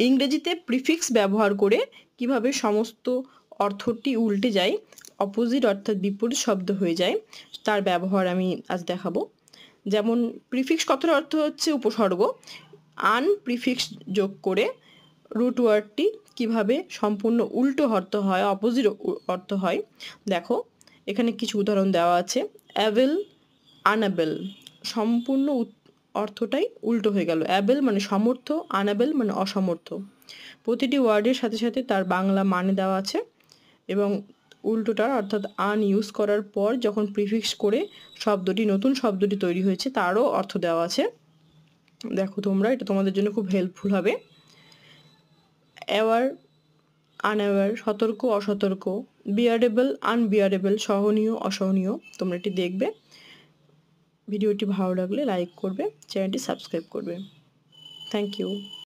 ইংরেজিতে প্রিফিক্স ব্যবহার করে কিভাবে সমস্ত অর্থটি উল্টে যায়, অপোজিট অর্থাৎ বিপরীত শব্দ হয়ে যায়, তার ব্যবহার আমি আজ দেখাবো। যেমন প্রিফিক্স কথার অর্থ হচ্ছে উপসর্গ। আন প্রিফিক্স যোগ করে রুট ওয়ার্ডটি কীভাবে সম্পূর্ণ উল্টো অর্থ হয়, অপোজিট অর্থ হয় দেখো। এখানে কিছু উদাহরণ দেওয়া আছে। অ্যাবেল, আনাবেল, সম্পূর্ণ অর্থটাই উল্টো হয়ে গেল। অ্যাবেল মানে সমর্থ, আনাবেল মানে অসমর্থ। প্রতিটি ওয়ার্ডের সাথে সাথে তার বাংলা মানে দেওয়া আছে এবং উল্টোটার অর্থাৎ আন ইউজ করার পর যখন প্রিফিক্স করে শব্দটি, নতুন শব্দটি তৈরি হয়েছে তারও অর্থ দেওয়া আছে। দেখো তোমরা, এটা তোমাদের জন্য খুব হেল্পফুল হবে। অ্যাওয়ার, আনঅ্যাওয়ার, সতর্ক, অসতর্ক, বিয়ারেবল, আনবিয়ারেবল, সহনীয়, অসহনীয়। তোমরা এটি দেখবে। ভিডিওটি ভালো লাগলে লাইক করবে, চ্যানেলটি সাবস্ক্রাইব করবে। Thank you.